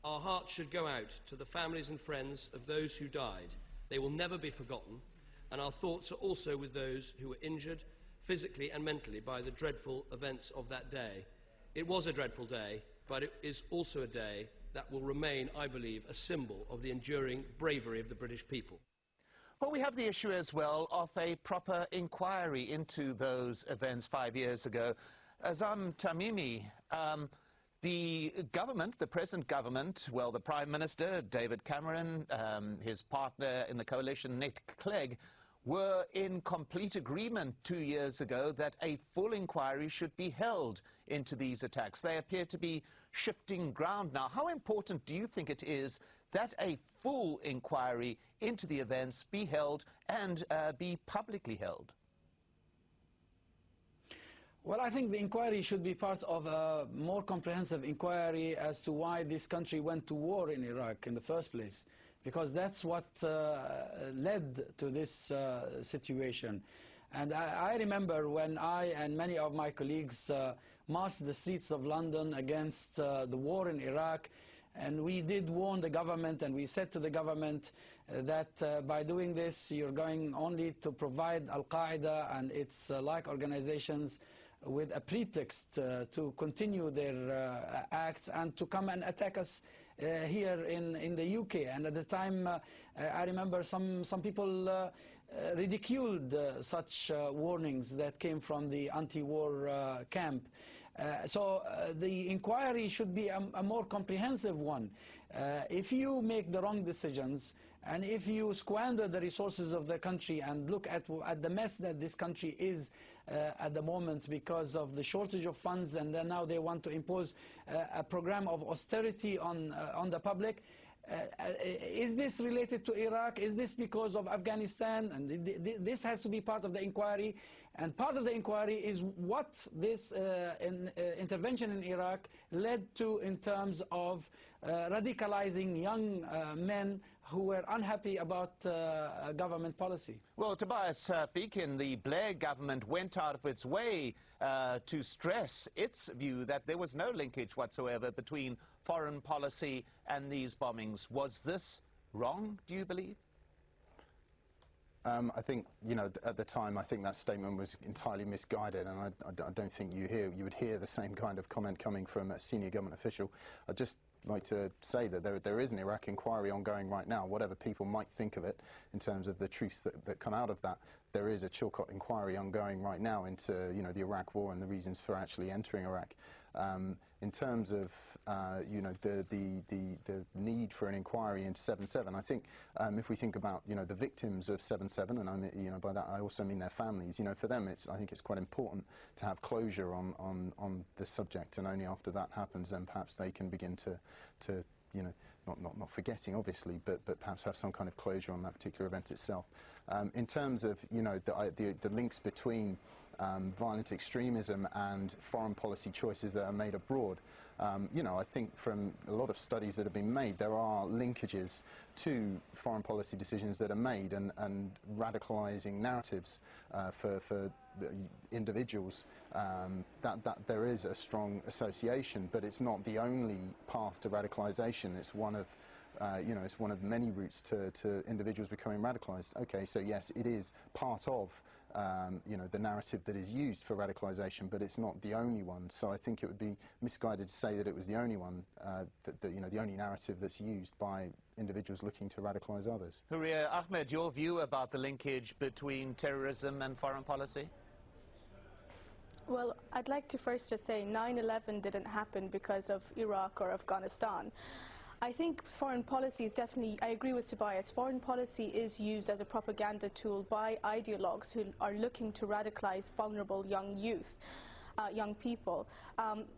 Our hearts should go out to the families and friends of those who died. They will never be forgotten, and our thoughts are also with those who were injured physically and mentally by the dreadful events of that day. It was a dreadful day, but it is also a day that will remain, I believe, a symbol of the enduring bravery of the British people. Well, we have the issue as well of a proper inquiry into those events 5 years ago. Azzam, Tamimi, the government, the present government, well, the Prime Minister, David Cameron, his partner in the coalition, Nick Clegg, were in complete agreement 2 years ago that a full inquiry should be held into these attacks. They appear to be shifting ground now. How important do you think it is that a full inquiry into the events be held and be publicly held? Well, I think the inquiry should be part of a more comprehensive inquiry as to why this country went to war in Iraq in the first place, because that's what led to this situation. And I remember when I and many of my colleagues marched the streets of London against the war in Iraq, and we did warn the government, and we said to the government that by doing this you're going only to provide Al-Qaeda and its like organizations with a pretext to continue their acts and to come and attack us here in the UK. And at the time, I remember some people ridiculed such warnings that came from the anti-war camp. So the inquiry should be a more comprehensive one. If you make the wrong decisions, and if you squander the resources of the country and look at the mess that this country is at the moment because of the shortage of funds, and then now they want to impose a program of austerity on the public. Is this related to Iraq? Is this because of Afghanistan? And this has to be part of the inquiry. And part of the inquiry is what this intervention in Iraq led to in terms of radicalizing young men who were unhappy about government policy. Well, Tobias Feakin, the Blair government went out of its way to stress its view that there was no linkage whatsoever between foreign policy and these bombings. Was this wrong, do you believe? I think, you know, at the time, I think that statement was entirely misguided, and I don't think you would hear the same kind of comment coming from a senior government official. I'd just like to say that there is an Iraq inquiry ongoing right now. Whatever people might think of it in terms of the truths that come out of that, there is a Chilcot inquiry ongoing right now into, you know, the Iraq war and the reasons for actually entering Iraq. In terms of you know, the need for an inquiry into 7/7, I think if we think about, you know, the victims of 7/7, and I mean, you know, by that I also mean their families. You know, for them, I think it's quite important to have closure on the subject, and only after that happens, then perhaps they can begin to you know, not forgetting obviously, but perhaps have some kind of closure on that particular event itself. In terms of, you know, the links between violent extremism and foreign policy choices that are made abroad, you know, I think from a lot of studies that have been made, there are linkages to foreign policy decisions that are made and radicalizing narratives for individuals, that there is a strong association, but it's not the only path to radicalization. It's one of you know, it's one of many routes to individuals becoming radicalized. Okay, so yes, it is part of you know, the narrative that is used for radicalization, but it's not the only one. So I think it would be misguided to say that it was the only one, you know, the only narrative that's used by individuals looking to radicalize others. Houriya Ahmed, your view about the linkage between terrorism and foreign policy? Well, I'd like to first just say 9/11 didn't happen because of Iraq or Afghanistan. I think foreign policy is definitely, I agree with Tobias, foreign policy is used as a propaganda tool by ideologues who are looking to radicalize vulnerable young youth, young people.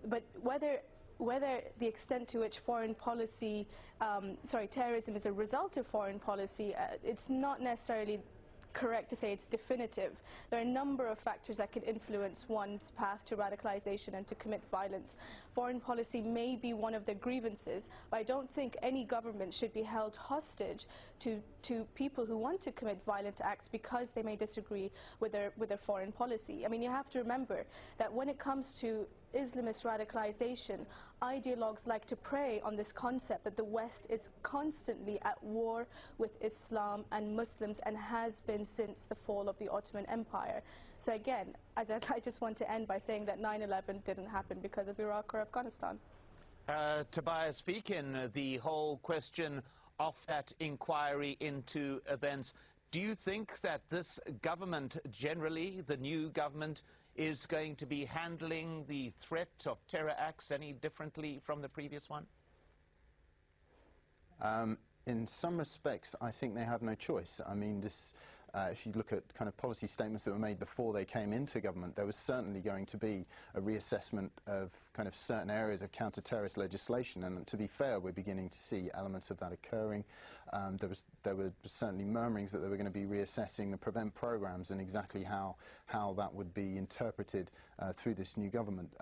But whether the extent to which foreign policy, terrorism is a result of foreign policy, it's not necessarily correct to say it's definitive. There are a number of factors that can influence one's path to radicalization and to commit violence. Foreign policy may be one of their grievances, but I don't think any government should be held hostage to people who want to commit violent acts because they may disagree with their foreign policy. I mean, you have to remember that when it comes to Islamist radicalization, ideologues like to prey on this concept that the West is constantly at war with Islam and Muslims and has been since the fall of the Ottoman Empire. So again, I just want to end by saying that 9/11 didn't happen because of Iraq or Afghanistan. Tobias Feakin, the whole question of that inquiry into events, do you think that this government, generally, the new government, is going to be handling the threat of terror acts any differently from the previous one? In some respects, I think they have no choice. I mean, if you look at kind of policy statements that were made before they came into government, there was certainly going to be a reassessment of kind of certain areas of counter-terrorist legislation. And to be fair, we're beginning to see elements of that occurring. There were certainly murmurings that they were going to be reassessing the PREVENT programs and exactly how that would be interpreted through this new government.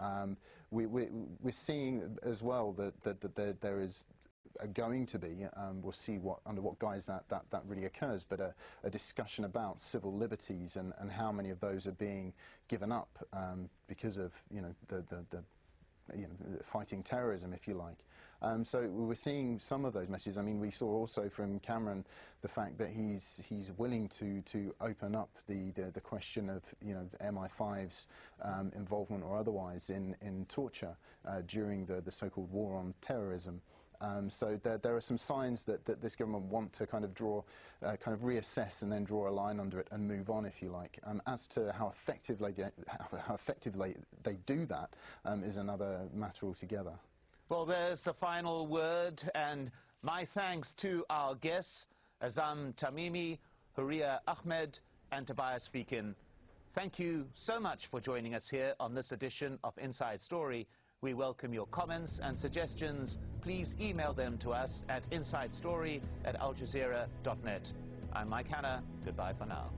We're seeing as well that there is going to be, we'll see under what guise that really occurs, but a discussion about civil liberties and how many of those are being given up because of the fighting terrorism, if you like. So we're seeing some of those messages. I mean, we saw also from Cameron the fact that he's willing to open up the question of MI5's involvement or otherwise in torture during the so-called war on terrorism. So there are some signs that this government want to kind of reassess and then draw a line under it and move on, if you like. As to how effectively they do that is another matter altogether. Well, there's the final word, and my thanks to our guests, Azzam Tamimi, Houriya Ahmed, and Tobias Feakin. Thank you so much for joining us here on this edition of Inside Story. We welcome your comments and suggestions. Please email them to us at insidestory@aljazeera.net. I'm Mike Hanna. Goodbye for now.